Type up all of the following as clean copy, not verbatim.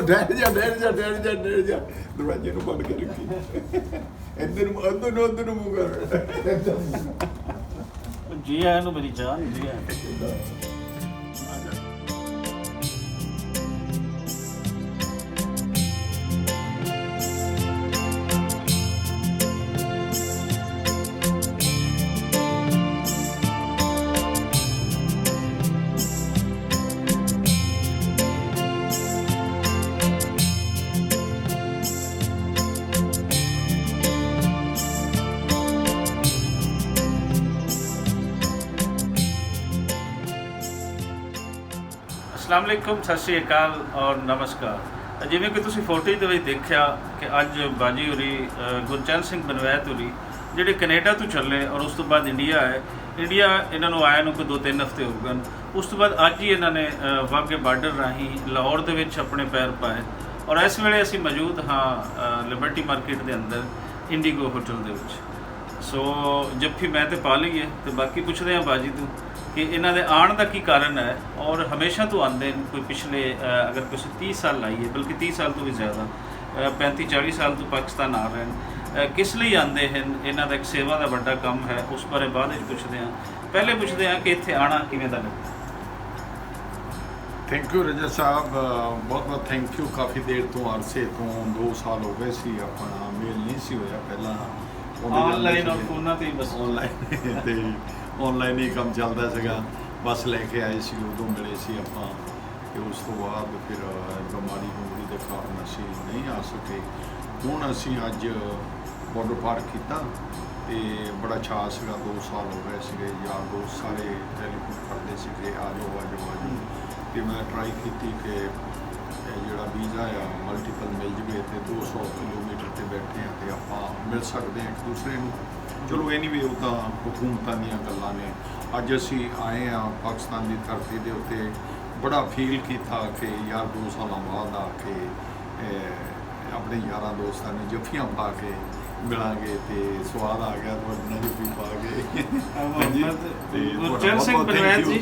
Dad ਜਾ ਦਰਵਾਜ਼ੇ ਨੂੰ ਬੰਦ ਕਰ ਰੱਖੀ। ਅੰਦਰ ਨੂੰ ਮੂੰਹ ਕਰ। ਜੀ ਆਇਆਂ ਨੂੰ ਮੇਰੀ ਜਾਨ, ਜੀ ਆਇਆਂ। अस्सलाम वालेकुम, सत श्री अकाल और नमस्कार। जिमें कि तुसीं फोटो ਦੇ ਵਿੱਚ ਦੇਖਿਆ कि अज बाजी होरी गुरचरण सिंह बनवैत होरी ਜਿਹੜੇ ਕੈਨੇਡਾ ਤੋਂ ਚੱਲੇ ਔਰ ਉਸ ਤੋਂ ਬਾਅਦ ਇੰਡੀਆ ਆਏ। ਇੰਡੀਆ ਇਹਨਾਂ ਨੂੰ ਆਇਆ ਨੂੰ ਕੋਈ 2-3 ਹਫ਼ਤੇ ਹੋ ਗਏ। ਉਸ ਤੋਂ ਬਾਅਦ ਅੱਜ ਹੀ ਇਹਨਾਂ ਨੇ ਵਾਘੇ ਬਾਰਡਰ ਰਾਹੀਂ ਲਾਹੌਰ ਦੇ ਵਿੱਚ ਆਪਣੇ ਪੈਰ ਪਾਏ ਔਰ ਇਸ ਵੇਲੇ ਅਸੀਂ ਮੌਜੂਦ ਹਾਂ ਲਿਬਰਟੀ ਮਾਰਕੀਟ ਦੇ ਅੰਦਰ ਇੰਡੀਗੋ ਹੋਟਲ ਦੇ ਵਿੱਚ। ਸੋ ਜੱਫੀ ਮੈਂ ਤੇ ਪਾ ਲਈ ਹੈ ਤੇ ਬਾਕੀ ਪੁੱਛਦੇ ਹਾਂ ਬਾਜੀ ਤੋਂ कि इन्हों के आने का की कारण है और हमेशा तो आते हैं। कोई पिछले अगर कुछ 30 साल लाई है, बल्कि 30 साल तो भी ज़्यादा 35-40 साल तो पाकिस्तान आ रहे हैं। किस लिए आते हैं? इन्हों का एक सेवा का बड़ा काम है, उस बारे बाद पुछते हैं। पहले पुछते हैं कि इत्थे आना किवें दा लगा। थैंक यू रजा साहब, बहुत बहुत थैंक यू। काफ़ी देर तो अरसे तो 2 साल हो गए सी अपना मेल नहीं सी होया। पहला ऑनलाइन और फोन ते बस ऑनलाइन ही काम चलता सीगा। बस लैके आए सी, उदों मिले सी आपां ते उस तो बाद फिर बीमारी बूमारी के कारण असी नहीं आ सके। हुण असी अज बॉर्डर पार किया ते बड़ा चा सीगा। 2 साल हो गए सीगे, यार दोस्त सारे टैलीफोन करते सीगे आ जाओ ते मैं ट्राई की कि जिहड़ा वीज़ा आ मल्टीपल मिल जाए तो 200 किलोमीटर से बैठे हैं तो आप मिल सकते हैं एक दूसरे को। चलो ये नहीं भी वो तो हुकूमतां दीयां गल्लां ने। अज असी आए हाँ पाकिस्तान की धरती के उत्ते, बड़ा फील किया कि यार 2 साल बाद आके अपने यारां दोस्तां ने जफ्फियां पा के मिलांगे तो स्वाद आ गया। तो जफ्फी पा के गुरचरण सिंह बनवैत जी,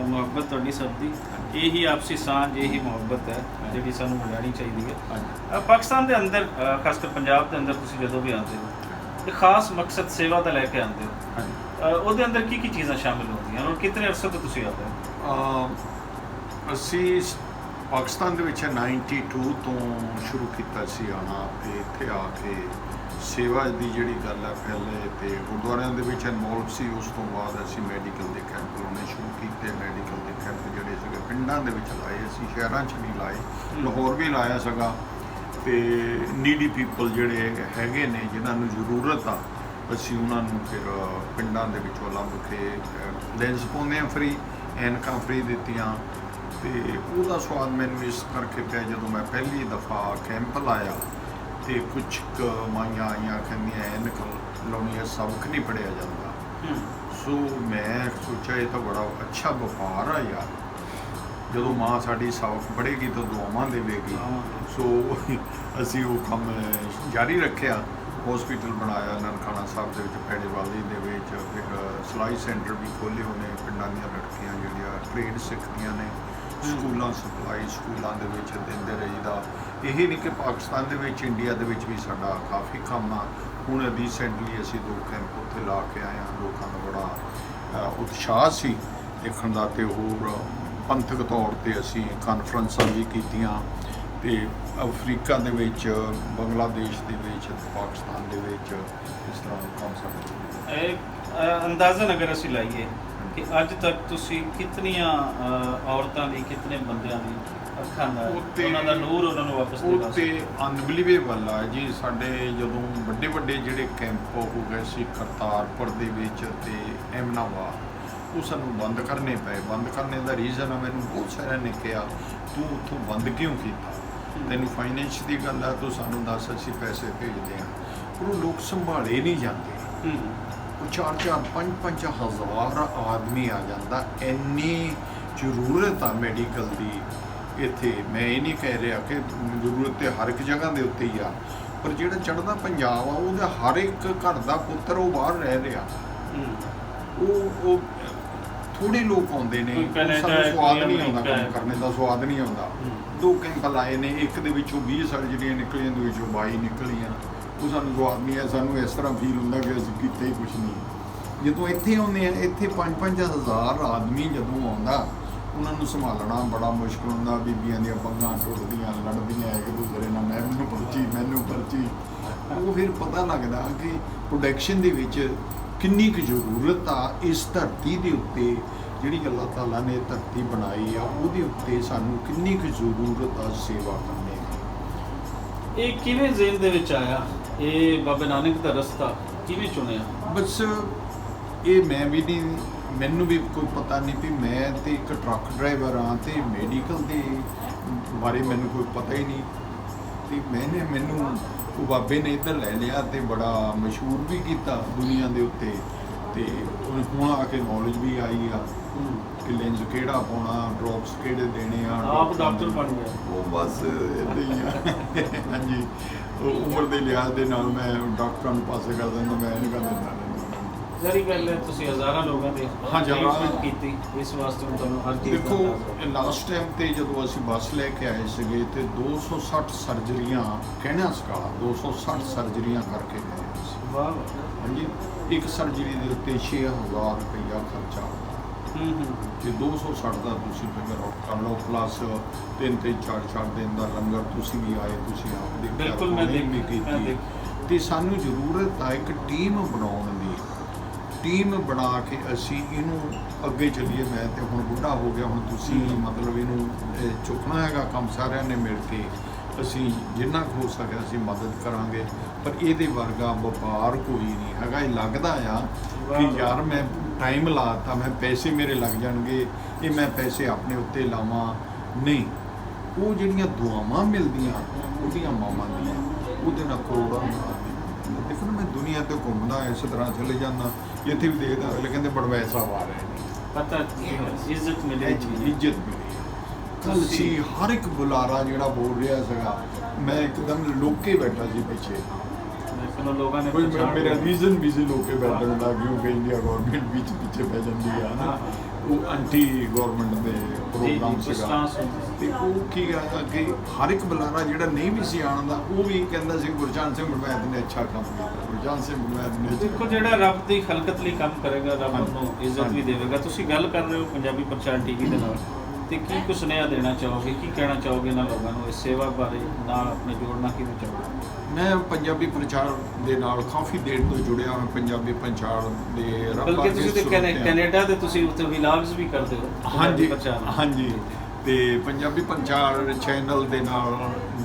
मुहब्बत तुहाडी सब दी, यही आपसी सांझ, यही मुहब्बत है जिहड़ी सानूं बढ़ानी चाहिए है। पाकिस्तान के अंदर खासकर पंजाब के अंदर तुसीं जदों भी आते हो एक खास मकसद सेवा का लैके आते हो, ਉਹਦੇ अंदर की चीज़ां शामिल होंदियां और कितने अरसे तो तुसीं आते हो? असी पाकिस्तान ਦੇ ਵਿੱਚ 92 ਤੋਂ ਸ਼ੁਰੂ ਕੀਤਾ ਸੀ ਆਣਾ ਤੇ ਇੱਥੇ ਆ ਕੇ ਸੇਵਾ ਦੀ ਜਿਹੜੀ ਗੱਲ ਹੈ ਪਹਿਲੇ ਤੇ ਗੁਰਦੁਆਰਿਆਂ ਦੇ ਵਿੱਚ ਇਨਵੋਲਵ ਸੀ। ਉਸ ਤੋਂ ਬਾਅਦ ਅਸੀਂ ਮੈਡੀਕਲ ਦੇ ਕੈਂਪ ਲਾਉਣੇ ਸ਼ੁਰੂ ਕੀਤੇ। ਮੈਡੀਕਲ ਦੇ ਕੈਂਪ ਜਿਹੜੇ ਸੀਗੇ ਪਿੰਡਾਂ ਦੇ ਵਿੱਚ ਲਾਏ, ਅਸੀਂ ਸ਼ਹਿਰਾਂ 'ਚ ਨਹੀਂ ਲਾਏ। ਲਾਹੌਰ ਵੀ ਲਾਇਆ ਸੀਗਾ ਤੇ ਨੀਡੀ ਪੀਪਲ ਜਿਹੜੇ ਹੈਗੇ ਨੇ ਜਿਨ੍ਹਾਂ ਨੂੰ ਜ਼ਰੂਰਤ ਆ, ਅਸੀਂ ਉਹਨਾਂ ਨੂੰ ਫਿਰ ਪਿੰਡਾਂ ਦੇ ਵਿੱਚੋਂ ਲੱਭ ਕੇ ਲੈਂਸ ਪਾਉਂਦੇ ਹਾਂ, ਫਰੀ ਐਨਕਾਂ ਫਰੀ ਦਿੱਤੀਆਂ। ਤੇ ਉਹਦਾ ਸਵਾਦ ਮੈਨੂੰ ਇਸ ਕਰਕੇ ਪਿਆ ਜਦੋਂ ਮੈਂ ਪਹਿਲੀ ਦਫਾ ਕੈਂਪ ਲਾਇਆ ਤੇ ਕੁਛ ਮਾਈਆਂ ਆਈਆਂ ਕਹਿੰਦੀਆਂ ਐਨਕ ਲਾਉਣੀ, ਸਬਕ ਨਹੀਂ ਪੜ੍ਹਿਆ ਜਾਂਦਾ। ਸੋ ਮੈਂ ਸੋਚਿਆ ਇਹ ਤਾਂ ਬੜਾ ਅੱਛਾ ਵਪਾਰ ਆ ਯਾਰ, ਜਦੋਂ ਮਾਂ ਸਾਡੀ ਸਬਕ ਪੜ੍ਹੇਗੀ ਤਾਂ ਦੁਆਵਾਂ ਦੇਵੇਗੀ। ਸੋ ਅਸੀਂ ਉਹ ਕੰਮ ਜਾਰੀ ਰੱਖਿਆ। ਹੌਸਪੀਟਲ ਬਣਾਇਆ ਨਨਕਾਣਾ ਸਾਹਿਬ ਦੇ ਵਿੱਚ, ਪੈੜੇਵਾਲੀ ਦੇ ਵਿੱਚ। ਫਿਰ ਸਿਲਾਈ ਸੈਂਟਰ ਵੀ ਖੋਲ੍ਹੇ ਹੋਣੇ, ਪਿੰਡਾਂ ਦੀਆਂ ਲੜਕੀਆਂ ਜਿਹੜੀਆਂ ਟ੍ਰੇਡ ਸਿੱਖਦੀਆਂ ਨੇ, ਸਕੂਲਾਂ ਸਪਲਾਈ ਸਕੂਲਾਂ ਦੇ ਵਿੱਚ ਦਿੰਦੇ ਰਹੀਦਾ। ਇਹ ਨਹੀਂ ਕਿ ਪਾਕਿਸਤਾਨ ਦੇ ਵਿੱਚ, ਇੰਡੀਆ ਦੇ ਵਿੱਚ ਵੀ ਸਾਡਾ ਕਾਫੀ ਕੰਮ ਆ। ਹੁਣ ਰੀਸੈਂਟਲੀ ਅਸੀਂ 2 ਕੈਂਪ ਉੱਥੇ ਲਾ ਕੇ ਆਏ ਹਾਂ। ਲੋਕਾਂ ਦਾ ਬੜਾ ਉਤਸ਼ਾਹ ਸੀ ਦੇਖਣ ਦਾ। ਤੇ ਹੋਰ ਪੰਥਕ ਤੌਰ ਤੇ ਅਸੀਂ ਕਾਨਫਰੰਸਾਂ ਵੀ ਕੀਤੀਆਂ ਤੇ ਅਫਰੀਕਾ ਦੇ ਵਿੱਚ, ਬੰਗਲਾਦੇਸ਼ ਦੇ ਵਿੱਚ, ਪਾਕਿਸਤਾਨ ਦੇ ਵਿੱਚ ਇਸ ਤਰ੍ਹਾਂ ਕੰਮ ਸਾਡਾ। ਅੰਦਾਜ਼ਨ ਅਗਰ ਅਸੀਂ ਲਾਈਏ ਕਿ ਅੱਜ ਤੱਕ ਤੁਸੀਂ ਕਿਤਨੀਆਂ ਔਰਤਾਂ ਦੀ, ਕਿਤਨੇ ਬੰਦਿਆਂ ਦੀ ਅੱਖਾਂ ਦਾ ਉਹਨਾਂ ਦਾ ਨੂਰ ਉਹਨਾਂ ਨੂੰ ਵਾਪਸ ਦਿਲਾ ਤੇ ਅਨਬਲੀਵੇਬਲ ਆ ਜੀ। ਸਾਡੇ ਜਦੋਂ ਵੱਡੇ ਵੱਡੇ ਜਿਹੜੇ ਕੈਂਪ ਹੋ ਗਏ ਸੀ ਕਰਤਾਰਪੁਰ ਦੇ ਵਿੱਚ ਤੇ ਐਮਨਾਬਾਦ, ਉਹ ਸਾਨੂੰ ਬੰਦ ਕਰਨੇ ਪਏ। ਬੰਦ ਕਰਨੇ ਦਾ ਰੀਜ਼ਨ ਆ, ਮੈਨੂੰ ਬਹੁਤ ਸਾਰਿਆਂ ਨੇ ਕਿਹਾ ਤੂੰ ਉੱਥੋਂ ਬੰਦ ਕਿਉਂ ਕੀਤਾ, ਤੈਨੂੰ ਫਾਈਨੈਂਸ ਦੀ ਗੱਲ ਆ, ਤੂੰ ਸਾਨੂੰ ਦੱਸ, ਅਸੀਂ ਪੈਸੇ ਭੇਜਦੇ ਹਾਂ। ਪਰ ਉਹ ਲੋਕ ਸੰਭਾਲੇ ਨਹੀਂ ਜਾਂਦੇ। ਉਹ 4-4, 5-5 ਹਜ਼ਾਰ ਆਦਮੀ ਆ ਜਾਂਦਾ। ਇੰਨੀ ਜ਼ਰੂਰਤ ਆ ਮੈਡੀਕਲ ਦੀ ਇੱਥੇ। ਮੈਂ ਇਹ ਨਹੀਂ ਕਹਿ ਰਿਹਾ ਕਿ ਜ਼ਰੂਰਤ ਤੇ ਹਰ ਇੱਕ ਜਗ੍ਹਾ ਦੇ ਉੱਤੇ ਹੀ ਆ, ਪਰ ਜਿਹੜਾ ਚੜ੍ਹਦਾ ਪੰਜਾਬ ਆ ਉਹਦਾ ਹਰ ਇੱਕ ਘਰ ਦਾ ਪੁੱਤਰ ਉਹ ਬਾਹਰ ਰਹਿ ਰਿਹਾ। ਉਹ ਥੋੜੇ ਲੋਕ ਆਉਂਦੇ ਨੇ, ਕੋਈ ਕੈਨੇਡਾ ਸਾਨੂੰ ਹੈ, ਸਵਾਦ ਕੋਈ ਨਹੀਂ ਆਉਂਦਾ, ਅਮਰੀਕਾ ਕੰਮ ਹੈ। ਕਰਨੇ ਦਾ ਸਵਾਦ ਨਹੀਂ ਆਉਂਦਾ। ਹੂੰ। 2 ਕੈਂਪ ਲਾਏ ਨੇ, ਇੱਕ ਦੇ ਵਿੱਚੋਂ 20 ਸਰਜਰੀਆਂ ਨਿਕਲੀਆਂ, ਦੇ ਵਿੱਚੋਂ 22 ਨਿਕਲੀਆਂ। ਉਹ ਸਾਨੂੰ ਸਵਾਦ ਨਹੀਂ ਹੈ, ਸਾਨੂੰ ਇਸ ਤਰ੍ਹਾਂ ਫੀਲ ਹੁੰਦਾ ਕਿ ਅਸੀਂ ਕੀਤਾ ਹੀ ਕੁਛ ਨਹੀਂ। ਜਦੋਂ ਇੱਥੇ ਆਉਂਦੇ ਆ, ਇੱਥੇ 5-5 ਹਜ਼ਾਰ ਆਦਮੀ ਜਦੋਂ ਆਉਂਦਾ, ਉਹਨਾਂ ਨੂੰ ਸੰਭਾਲਣਾ ਬੜਾ ਮੁਸ਼ਕਲ ਹੁੰਦਾ। ਬੀਬੀਆਂ ਦੀਆਂ ਪੱਗਾਂ ਟੁੱਟਦੀਆਂ, ਲੜਦੀਆਂ ਇੱਕ ਦੂਸਰੇ ਨਾਲ, ਮੈਨੂੰ ਪਰਚੀ। ਉਹ ਫਿਰ ਪਤਾ ਲੱਗਦਾ ਕਿ ਪ੍ਰੋਡਕਸ਼ਨ ਦੇ ਵਿੱਚ ਕਿੰਨੀ ਕੁ ਜ਼ਰੂਰਤ ਆ ਇਸ ਧਰਤੀ ਦੇ ਉੱਤੇ, ਜਿਹੜੀ ਅੱਲਾਹ ਤਾਲਾ ਨੇ ਧਰਤੀ ਬਣਾਈ ਆ, ਉਹਦੇ ਉੱਤੇ ਸਾਨੂੰ ਕਿੰਨੀ ਕੁ ਜ਼ਰੂਰਤ ਆ ਸੇਵਾ ਕਰਨੇ ਦੀ। ਇਹ ਕਿਵੇਂ ਜ਼ੇਨ ਦੇ ਵਿੱਚ ਆਇਆ, ਇਹ ਬਾਬਾ ਨਾਨਕ ਦਾ ਰਸਤਾ ਕਿਵੇਂ ਚੁਣਿਆ? ਬਸ ਇਹ ਮੈਂ ਵੀ ਨਹੀਂ, ਮੈਨੂੰ ਵੀ ਕੋਈ ਪਤਾ ਨਹੀਂ ਵੀ ਮੈਂ ਤੇ ਇੱਕ ਟਰੱਕ ਡਰਾਈਵਰ ਹਾਂ ਤੇ ਮੈਡੀਕਲ ਦੇ ਬਾਰੇ ਮੈਨੂੰ ਕੋਈ ਪਤਾ ਹੀ ਨਹੀਂ। ਤੇ ਮੈਨੂੰ ਉਹ ਬਾਬੇ ਨੇ ਇੱਧਰ ਲੈ ਲਿਆ ਤੇ ਬੜਾ ਮਸ਼ਹੂਰ ਵੀ ਕੀਤਾ ਦੁਨੀਆ ਦੇ ਉੱਤੇ। ਤੇ ਹੁਣ ਆ ਕੇ ਨੌਲੇਜ ਵੀ ਆਈ ਆ ਕਿ ਲੈਂਸ ਕਿਹੜਾ ਪਾਉਣਾ, ਡ੍ਰੌਪਸ ਕਿਹੜੇ ਦੇਣੇ ਆ। ਆਪ ਡਾਕਟਰ ਬਣ ਗਿਆ। ਉਹ ਬਸ ਇੱਦਾਂ ਹੀ ਆ। ਹਾਂਜੀ, ਉਹ ਉਮਰ ਦੇ ਲਿਹਾਜ਼ ਦੇ ਨਾਲ ਮੈਂ ਡਾਕਟਰਾਂ ਨੂੰ ਪਾਸੇ ਕਰ ਦਿੰਦਾ, ਮੈਂ ਨਹੀਂ ਕਰ ਦਿੰਦਾ। ਜ਼ਰੀ ਗੱਲ ਹੈ, ਤੁਸੀਂ ਹਜ਼ਾਰਾਂ ਲੋਕਾਂ ਦੇ ਟ੍ਰੀਟਮੈਂਟ ਕੀਤੀ, ਇਸ ਵਾਸਤੇ ਹੁਣ ਤੁਹਾਨੂੰ ਹਰ ਚੀਜ਼ ਦਾ ਦੇਖੋ, ਅੰਦਾਜ਼ਾ। ਲਾਸਟ ਟਾਈਮ ਤੇ ਜਦੋਂ ਅਸੀਂ ਬੱਸ ਲੈ ਕੇ ਆਏ ਸੀਗੇ ਤੇ 260 ਸਰਜਰੀਆਂ, ਕਹਿਣਾ ਸਕਾ 260 ਸਰਜਰੀਆਂ ਕਰਕੇ ਗਏ ਸੀ। ਵਾਹ। ਹਾਂਜੀ, ਇੱਕ ਸਰਜਰੀ ਦੇ ਉੱਤੇ 6000 ਰੁਪਈਆ ਖਰਚਾ। ਤੇ 260 ਦਾ ਤੁਸੀਂ ਫਿਗਰ ਆਊਟ ਕਰ ਲਓ, ਪਲੱਸ 3-3, 4-4 ਦਿਨ ਦਾ ਲੰਗਰ ਤੁਸੀਂ ਵੀ ਆਏ, ਤੁਸੀਂ ਆਪ ਦੇਖਿਆ, ਬਿਲਕੁਲ ਮੈਂ ਵੀ ਮੈਂ ਕੀਤੀ। ਦੇਖ ਤੇ ਸਾਨੂੰ ਜ਼ਰੂਰਤ ਆ ਇੱਕ ਟੀਮ ਬਣਾਉਣ ਦੀ। ਟੀਮ ਬਣਾ ਕੇ ਅਸੀਂ ਇਹਨੂੰ ਅੱਗੇ ਚੱਲੀਏ। ਮੈਂ ਤੇ ਹੁਣ ਬੁੱਢਾ ਹੋ ਗਿਆ, ਹੁਣ ਤੁਸੀਂ ਮਤਲਬ ਇਹਨੂੰ ਚੁੱਕਣਾ ਹੈਗਾ ਕੰਮ, ਸਾਰਿਆਂ ਨੇ ਮਿਲ ਕੇ ਅਸੀਂ ਜਿੰਨਾ ਕੁ ਹੋ ਸਕਿਆ ਅਸੀਂ ਮਦਦ ਕਰਾਂਗੇ। ਪਰ ਇਹਦੇ ਵਰਗਾ ਵਪਾਰ ਕੋਈ ਨਹੀਂ ਹੈਗਾ। ਇਹ ਲੱਗਦਾ ਆ ਕਿ ਯਾਰ ਮੈਂ ਟਾਈਮ ਲਾਤਾ, ਮੈਂ ਪੈਸੇ ਮੇਰੇ ਲੱਗ ਜਾਣਗੇ, ਇਹ ਮੈਂ ਪੈਸੇ ਆਪਣੇ ਉੱਤੇ ਲਾਵਾਂ। ਨਹੀਂ, ਉਹ ਜਿਹੜੀਆਂ ਦੁਆਵਾਂ ਮਿਲਦੀਆਂ ਉਹਦੀਆਂ ਮਾਵਾਂ ਦੀਆਂ, ਉਹਦੇ ਨਾਲ ਕਰੋੜਾਂ ਨੂੰ। ਦੇਖੋ ਨਾ, ਮੈਂ ਦੁਨੀਆ ਤੇ ਘੁੰਮਦਾ ਇਸ ਤਰ੍ਹਾਂ ਚਲੇ ਜਾਂਦਾ, ਇੱਥੇ ਵੀ ਦੇਖਦਾ, ਅਗਲੇ ਕਹਿੰਦੇ ਬੜਵੈਸਾ ਆ ਰਹੇ ਨੇ, ਪਤਾ ਇੱਜ਼ਤ ਮਿਲੇਗੀ। ਇੱਜ਼ਤ ਮਿਲੀ। ਕੱਲ ਸੀ ਹਰ ਇੱਕ ਬੁਲਾਰਾ ਜਿਹੜਾ ਬੋਲ ਰਿਹਾ ਸੀਗਾ, ਮੈਂ ਇੱਕਦਮ ਲੋਕੇ ਬੈਠਾ ਸੀ ਪਿੱਛੇ। ਮੈਂ ਲੋਕਾਂ ਨੇ ਕੋਈ ਮੇਰਾ ਰੀਜ਼ਨ ਵੀ ਸੀ ਲੋਕੇ ਬੈਠਣ ਦਾ, ਕਿਉਂਕਿ ਇੰਡੀਆ ਗਵਰਨਮੈਂਟ ਵਿੱਚ ਪਿੱਛੇ ਪੈ ਜਾਂਦੀ ਆ ਨਾ, ਉਹ ਐਂਟੀ ਗਵਰਨਮੈਂਟ ਦੇ ਪ੍ਰੋਗਰਾਮ ਸੀਗਾ। ਤੇ ਉਹ ਕੀ ਆ ਕਿ ਹਰ ਇੱਕ ਬੁਲਾਰਾ ਜਿਹੜਾ ਨਹੀਂ ਵੀ ਸੀ ਆਉਣ ਉਹ ਵੀ ਕਹਿੰਦਾ ਸੀ ਗੁਰਚਰਨ ਸਿੰਘ ਬਲਵੈਤ ਨੇ ਅੱਛਾ ਕੰਮ ਕੀਤਾ, ਗੁਰਚਰਨ ਸਿੰਘ ਬਲਵੈਤ ਨੇ। ਦੇਖੋ, ਜਿਹੜਾ ਰੱਬ ਦੀ ਖਲਕਤ ਲਈ ਕੰਮ ਕਰੇਗਾ, ਰੱਬ ਨੂੰ ਇੱਜ਼ਤ ਵੀ ਦੇਵੇਗਾ। ਤੁਸੀਂ ਗੱਲ ਕਰ ਰਹੇ ਹੋ ਪੰਜਾਬੀ ਪ੍ਰਚਾਰ ਟੀਵੀ ਦੇ ਨਾਲ, ਤੇ ਕੀ ਕੁ ਸੁਨੇਹਾ ਦੇਣਾ ਚਾਹੋਗੇ, ਕੀ ਕਹਿਣਾ ਚਾਹੋਗੇ ਇਹਨਾਂ ਲੋਕਾਂ ਨੂੰ, ਇਸ ਸੇਵਾ ਬਾਰੇ ਨਾਲ ਆਪਣੇ ਜੋੜਨਾ ਕਿਵੇਂ ਚਾਹੋਗੇ? ਮੈਂ ਪੰਜਾਬੀ ਪ੍ਰਚਾਰ ਦੇ ਨਾਲ ਕਾਫੀ ਦੇਰ ਤੋਂ ਜੁੜਿਆ ਹਾਂ। ਪੰਜਾਬੀ ਪ੍ਰਚਾਰ ਦੇ ਬਲਕਿ ਤੁਸੀਂ ਤੇ ਕੈਨੇਡਾ ਦੇ ਤੁਸੀਂ ਉੱਥੇ ਵਿਲਾਗਸ ਵੀ ਕਰਦੇ ਹੋ। ਹਾਂਜੀ ਹਾਂਜੀ, ਤੇ ਪੰਜਾਬੀ ਪ੍ਰਚਾਰ ਚੈਨਲ ਦੇ ਨਾਲ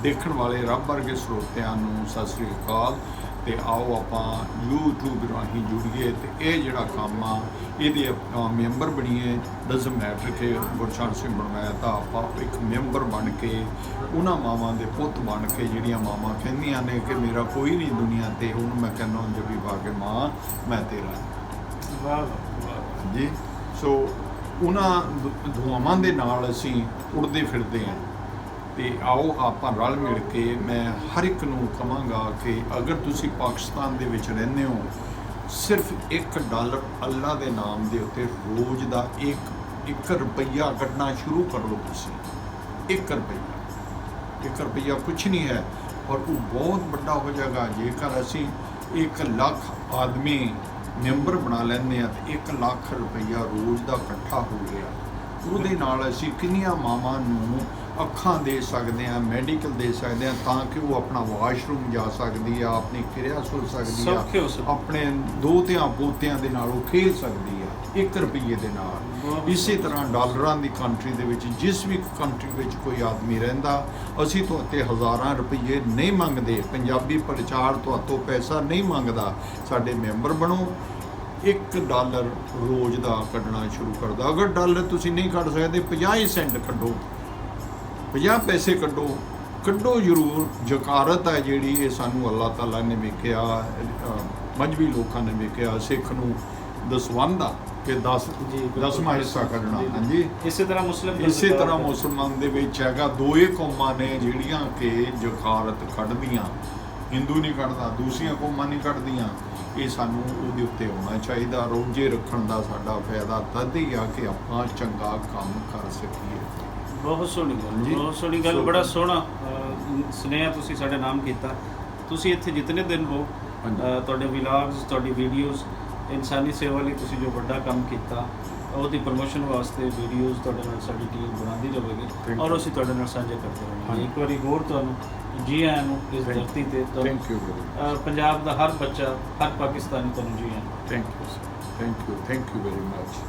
ਦੇਖਣ ਵਾਲੇ ਰੱਬ ਵਰਗੇ ਸਰੋਤਿਆਂ ਨੂੰ ਸਤਿ ਸ੍ਰੀ ਅਕਾਲ। ਤੇ ਆਓ ਆਪਾਂ YouTube ਰਾਹੀਂ ਜੁੜੀਏ ਤੇ ਇਹ ਜਿਹੜਾ ਕੰਮ ਆ ਇਹਦੇ ਆਪਾਂ ਮੈਂਬਰ ਬਣੀਏ। ਡਜ਼ਨਟ ਮੈਟਰ ਕਿ ਗੁਰਚਰਨ ਸਿੰਘ ਬਲਵੈਤ ਆ, ਆਪਾਂ ਇੱਕ ਮੈਂਬਰ ਬਣ ਕੇ ਉਹਨਾਂ ਮਾਵਾਂ ਦੇ ਪੁੱਤ ਬਣ ਕੇ, ਜਿਹੜੀਆਂ ਮਾਵਾਂ ਕਹਿੰਦੀਆਂ ਨੇ ਕਿ ਮੇਰਾ ਕੋਈ ਨਹੀਂ ਦੁਨੀਆ ਤੇ, ਉਹਨੂੰ ਮੈਂ ਕਹਿੰਦਾ ਜੱਬੀ ਪਾ ਕੇ ਮਾਂ ਮੈਂ ਤੇਰਾ। ਵਾਹ ਜੀ। ਸੋ ਉਹਨਾਂ ਦੁਆਵਾਂ ਦੇ ਨਾਲ ਅਸੀਂ ਉੜਦੇ ਫਿਰਦੇ ਹਾਂ। ਤੇ ਆਓ ਆਪਾਂ ਰਲ ਮਿਲ ਕੇ, ਮੈਂ ਹਰ ਇੱਕ ਨੂੰ ਕਹਾਂਗਾ ਕਿ ਅਗਰ ਤੁਸੀਂ ਪਾਕਿਸਤਾਨ ਦੇ ਵਿੱਚ ਰਹਿੰਦੇ ਹੋ, ਸਿਰਫ $1 ਅੱਲਾ ਦੇ ਨਾਮ ਦੇ ਉੱਤੇ ਰੋਜ਼ ਦਾ 1 ਰੁਪਈਆ ਕੱਢਣਾ ਸ਼ੁਰੂ ਕਰੋ। ਤੁਸੀਂ 1 ਰੁਪਈਆ ਕੁਛ ਨਹੀਂ ਹੈ, ਔਰ ਉਹ ਬਹੁਤ ਵੱਡਾ ਹੋ ਜਾਏਗਾ। ਜੇਕਰ ਅਸੀਂ 1 ਲੱਖ ਆਦਮੀ ਮੈਂਬਰ ਬਣਾ ਲੈਂਦੇ ਹਾਂ ਤੇ 1 ਲੱਖ ਰੁਪਈਆ ਰੋਜ਼ ਦਾ ਇਕੱਠਾ ਹੋ ਗਿਆ। ਉਹਦੇ ਨਾਲ ਅਸੀਂ ਕਿੰਨੀਆਂ ਮਾਵਾਂ ਨੂੰ ਅੱਖਾਂ ਦੇ ਸਕਦੇ ਹਾਂ, ਮੈਡੀਕਲ ਦੇ ਸਕਦੇ ਹਾਂ, ਤਾਂ ਕਿ ਉਹ ਆਪਣਾ ਵਾਸ਼ਰੂਮ ਜਾ ਸਕਦੀ ਆ, ਆਪਣੀ ਕਿਰਿਆ ਸੁਣ ਸਕਦੀ ਆ, ਆਪਣੇ ਦੋਤਿਆਂ ਪੋਤਿਆਂ ਦੇ ਨਾਲ ਉਹ ਖੇਡ ਸਕਦੀ ਆ 1 ਰੁਪਈਏ ਦੇ ਨਾਲ। ਇਸੇ ਤਰ੍ਹਾਂ ਡਾਲਰਾਂ ਦੀ ਕੰਟਰੀ ਦੇ ਵਿੱਚ, ਜਿਸ ਵੀ ਕੰਟਰੀ ਵਿੱਚ ਕੋਈ ਆਦਮੀ ਰਹਿੰਦਾ, ਅਸੀਂ ਤੁਹਾਡੇ ਹਜ਼ਾਰਾਂ ਰੁਪਈਏ ਨਹੀਂ ਮੰਗਦੇ। ਪੰਜਾਬੀ ਪ੍ਰਚਾਰ ਤੁਹਾਤੋਂ ਪੈਸਾ ਨਹੀਂ ਮੰਗਦਾ। ਸਾਡੇ ਮੈਂਬਰ ਬਣੋ। $1 ਰੋਜ਼ ਦਾ ਕੱਢਣਾ ਸ਼ੁਰੂ ਕਰਦਾ। ਅਗਰ ਡਾਲਰ ਤੁਸੀਂ ਨਹੀਂ ਕੱਢ ਸਕਦੇ, 50 ਸੈਂਟ ਕੱਢੋ, 50 ਪੈਸੇ ਕੱਢੋ ਜ਼ਰੂਰ। ਜ਼ਕਾਰਤ ਹੈ ਜਿਹੜੀ, ਇਹ ਸਾਨੂੰ ਅੱਲਾਹ ਤਾਲਾ ਨੇ ਵੇਖਿਆ, ਮਜ਼੍ਹਬੀ ਲੋਕਾਂ ਨੇ ਵੇਖਿਆ। ਸਿੱਖ ਨੂੰ ਦਸਵੰਧ ਆ ਕਿ 10ਵਾਂ ਹਿੱਸਾ ਕੱਢਣਾ। ਹਾਂਜੀ, ਇਸੇ ਤਰ੍ਹਾਂ ਮੁਸਲਮਾਨ ਦੇ ਵਿੱਚ ਹੈਗਾ। 2 ਕੌਮਾਂ ਨੇ ਜਿਹੜੀਆਂ ਕਿ ਜ਼ਕਾਰਤ ਕੱਢਦੀਆਂ। ਹਿੰਦੂ ਨਹੀਂ ਕੱਢਦਾ, ਦੂਸਰੀਆਂ ਕੌਮਾਂ ਨਹੀਂ ਕੱਢਦੀਆਂ। ਇਹ ਸਾਨੂੰ ਉਹਦੇ ਉੱਤੇ ਹੋਣਾ ਚਾਹੀਦਾ। ਰੋਜ਼ੇ ਰੱਖਣ ਦਾ ਸਾਡਾ ਫਾਇਦਾ ਤਦ ਹੀ ਆ ਕਿ ਆਪਾਂ ਚੰਗਾ ਕੰਮ ਕਰ ਸਕੀਏ। ਬਹੁਤ ਸੋਹਣੀ ਗੱਲ, ਜੀ। ਬਹੁਤ ਸੋਹਣੀ ਗੱਲ, ਬੜਾ ਸੋਹਣਾ ਸੁਨੇਹਾ ਤੁਸੀਂ ਸਾਡੇ ਨਾਮ ਕੀਤਾ। ਤੁਸੀਂ ਇੱਥੇ ਜਿਤਨੇ ਦਿਨ ਹੋ, ਤੁਹਾਡੇ ਵਲੌਗਸ, ਤੁਹਾਡੀ ਵੀਡੀਓਜ਼, ਇਨਸਾਨੀ ਸੇਵਾ ਲਈ ਤੁਸੀਂ ਜੋ ਵੱਡਾ ਕੰਮ ਕੀਤਾ, ਉਹਦੀ ਪ੍ਰਮੋਸ਼ਨ ਵਾਸਤੇ ਵੀਡੀਓਜ਼ ਤੁਹਾਡੇ ਨਾਲ ਸਾਡੀ ਟੀਮ ਬਣਾਉਂਦੀ ਰਹੇਗੀ ਔਰ ਅਸੀਂ ਤੁਹਾਡੇ ਨਾਲ ਸਾਂਝੇ ਕਰਦੇ ਰਹਾਂਗੇ। ਇੱਕ ਵਾਰੀ ਹੋਰ ਤੁਹਾਨੂੰ ਜੀ ਆਇਆਂ ਨੂੰ ਇਸ ਧਰਤੀ ਤੇ। ਥੈਂਕ ਯੂ ਪੰਜਾਬ ਦਾ ਹਰ ਬੱਚਾ, ਹਰ ਪਾਕਿਸਤਾਨੀ ਤੁਹਾਨੂੰ ਜੀ ਆਇਆਂ। Thank you very much.